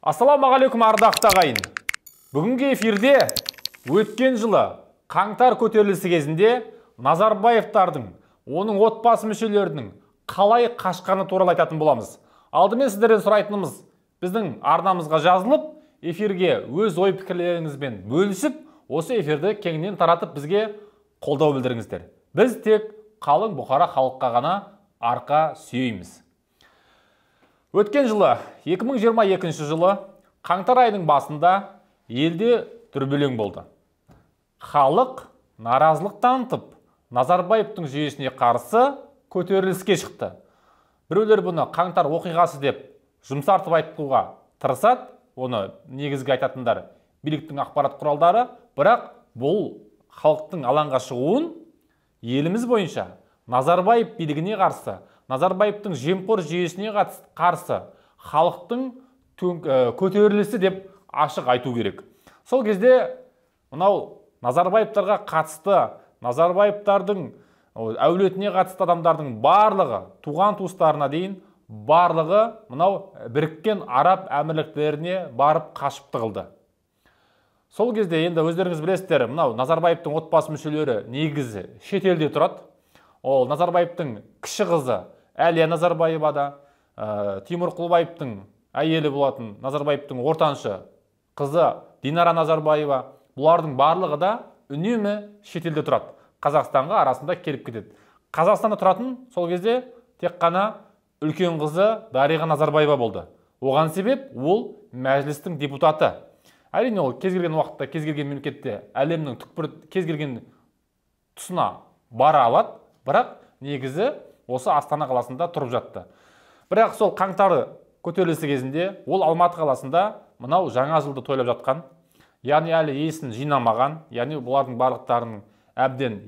Ассалаумағалейкум ардақты ағайын. Бүгінгі эфирде өткен жылы қаңтар көтерілісі кезінде Назарбаевтардың, оның отбасы мүшелерінің қалай қашқаны туралы айтатын боламыз. Алдымен сіздерден сұрайтынымыз, біздің арнамызға жазылып, эфирге өз ой пікірлеріңізбен бөлісіп, осы эфирді кеңінен таратып бізге қолдау білдіріңіздер. Біз тек қалың бұқара халыққа ғана арқа сүйейміз. Өткен жылы, 2022 жылы, қаңтар айының басында елде дүрбелең болды. Халық наразылық танытып, Назарбаевтың жүйесіне қарсы көтеріліске шықты. Біреулер бұны қаңтар оқиғасы деп жұмсартып айтуға тырысады, оны негізгі айтатындар биліктің ақпарат құралдары, бірақ бұл халықтың алаңға шығуын еліміз бойынша Назарбаев билігіне қарсы, Назарбаевтың жемқор жүйесіне қарсы халықтың көтерілісі деп ашық айту керек. Сол кезде мынау Назарбаевтарға қатысты, Назарбаевтардың әулетіне қатысты адамдардың барлығы, туған туыстарына дейін барлығы мынау Біріккен Араб Әмірліктеріне барып қашып тығылды. Сол кезде енді өздеріңіз білесіздер, мынау Назарбаевтың отбасы мүшелері негізі шетелде тұрады. Ол Назарбаевтың кіші қызы Әлия Назарбаева да, Тимур Құлыбаевтың әйелі болатын Назарбаевтың ортаншы қызы Динара Назарбаева, бұлардың барлығы да үнемі шетелде тұрады. Қазақстанға арасында келіп кетеді. Қазақстанда тұратын сол кезде тек қана үлкен қызы Дариға Назарбаева болды. Оған себеп ол мәжілістің депутаты. Әрине ол кез келген уақытта, кез келген мемлекетте әлемнің түкпір кез келген тұсына бара алады, бірақ негізі осы Астана қаласында тұрып жатты. Бірақ сол қаңтар көтерілісі кезінде ол Алматы қаласында мынау жаңа жылды тойлап жатқан, яғни әлі есін жинамаған, яғни бұлардың барлықтарының әбден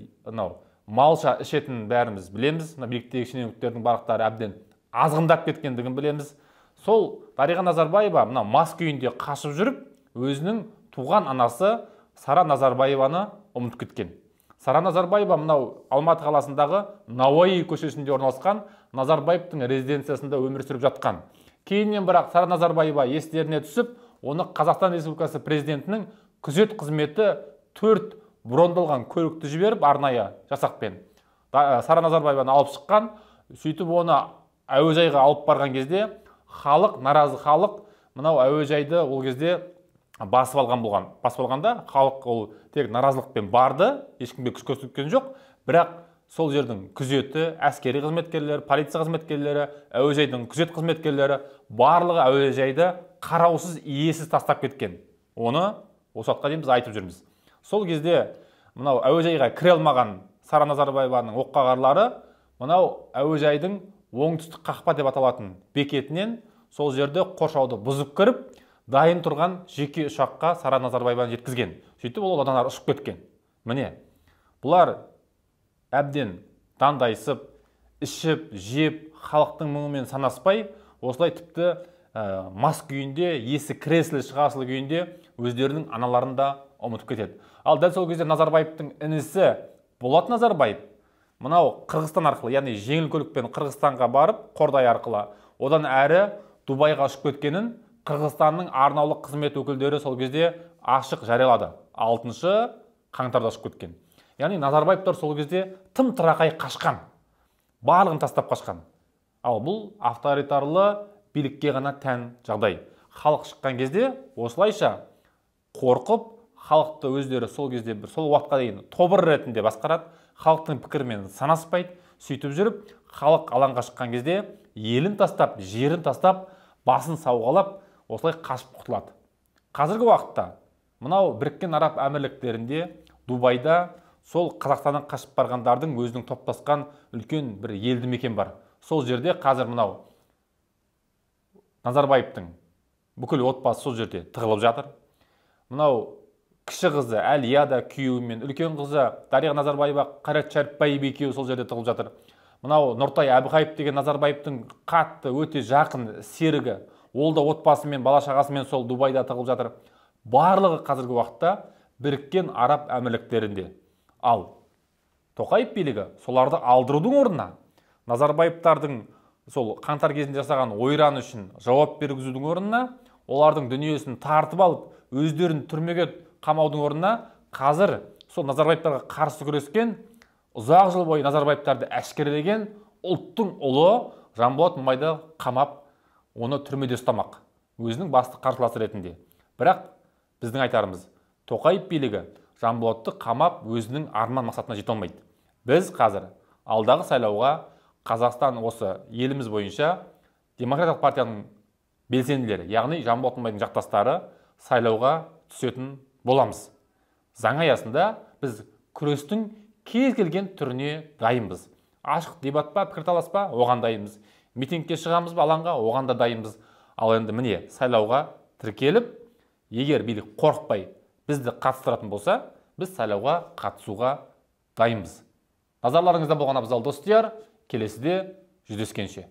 малша ішетінін бәріміз білеміз, биліктегі шенеуніктердің барлықтары әбден азғындап кеткендігін білеміз. Сол Дариға Назарбаева мына мас күйінде қашып жүріп, өзінің туған анасы Сара Назарбаеваны ұмытып кеткен. Сара Назарбаева мынау Алматы қаласындағы Науаи көшесінде орналасқан Назарбаевтың резиденциясында өмір сүріп жатқан. Кейіннен бірақ Сара Назарбаева естеріне түсіп, оны Қазақстан Республикасы президентінің күзет қызметі 4 брондалған көлікті жіберіп, арнайы жасақпен Сара Назарбаеваны алып шыққан. Сөйтіп оны әуежайға алып барған кезде халық, наразы халық мынау әуежайды ол кезде басып алған болған. Басып алғанда халық ол тек наразылықпен барды, ешкімге күш көрсеткен жоқ, бірақ сол жердің күзеті, әскери қызметкерлері, полиция қызметкерлері, әуежайдың күзет қызметкерлері барлығы әуежайды қараусыз, иесіз тастап кеткен. Оны осы уақытқа дейін біз айтып жүрміз. Сол кезде мынау әуежайға кіре алмаған Сара Назарбаеваның оққағарлары мынау әуежайдың оңтүстік қақпа деп аталатын бекетінен сол жерде қоршауды бұзып кіріп, дайын тұрған жеке ұшаққа Сара Назарбаеваны жеткізген. Сөйтіп ол одан ары ұшып кеткен. Міне, бұлар әбден дандайсып, ішіп, жеп, халықтың мұңымен санаспай, осылай тіпті мас күйінде, есі кіреслі шығасылы күйінде өздерінің аналарын да ұмытып кетеді. Ал дәл сол кезде Назарбаевтың інісі Болат Назарбаев мынау Қырғызстан арқылы, яғни жеңіл көлікпен Қырғызстанға барып, Қордай арқылы, одан әрі Дубайға ұшып кеткенін Қырғызстанның арнаулы қызмет өкілдері сол кезде ашық жариялады. 6-шы қаңтарда ұшып кеткен. Яғни Назарбаевтар сол кезде тым тырақай қашқан, барлығын тастап қашқан. Ал бұл авторитарлы билікке ғана тән жағдай. Халық шыққан кезде осылайша қорқып, халықты өздері сол кезде сол уақытқа дейін тобыр ретінде басқарады, халықтың пікірімен санаспайды. Сөйтіп жүріп, халық алаңға шыққан кезде елін тастап, жерін тастап, басын сауғалап, осылай қашып құтылады. Қазіргі уақытта мынау Біріккен Араб Әмірліктерінде, Дубайда сол Қазақстаннан қашып барғандардың өзінің топтасқан үлкен бір елді мекен бар. Сол жерде қазір мынау Назарбаевтың бүкіл отбасы сол жерде тығылып жатыр. Мынау кіші қызы Әлия да күйеуімен, үлкен қызы Дариға Назарбаева, Қайрат Шәріпбаев екеуі сол жерде тығылып жатыр. Мынау Нұртай Әбіқаев деген Назарбаевтың қатты өте жақын серігі, Ол да отбасымен, бала шағасымен сол Дубайда тығылып жатыр. Барлығы қазіргі уақытта Біріккен Араб Әмірліктерінде. Ал Тоқаев билігі соларды алдырудың орнына Назарбаевтардың сол қаңтар кезінде жасаған ойраны үшін жауап бергізудің орнына, олардың дүниесін тартып алып, өздерін түрмеге қамаудың орнына қазір сол Назарбаевтарға қарсы күрескен, ұзақ жыл бойы Назарбаевтарды әшкерелеген ұлттың ұлы Жанболат Мамайды қамап, оны түрмеде ұстамақ, өзінің басты қарсыласы ретінде. Бірақ біздің айтарымыз, Тоқаев билігі Жанболатты қамап өзінің арман мақсатына жете алмайды. Біз қазір алдағы сайлауға Қазақстан осы еліміз бойынша Демократиялық партияның белсенділері, яғни Жанболат Мамайдың жақтастары сайлауға түсетін боламыз. Заң аясында біз күрестің кез келген түріне дайынбыз. Ашық дебат па, пікірталас па, оған дайынбыз. Митингке шығамыз ба алаңға, оған да дайынбыз. Ал енді міне сайлауға тіркеліп, егер билік қорықпай бізді қатыстыратын болса, біз сайлауға қатысуға дайынбыз. Назарларыңызда болған абзал достар, келесіде жүздескенше.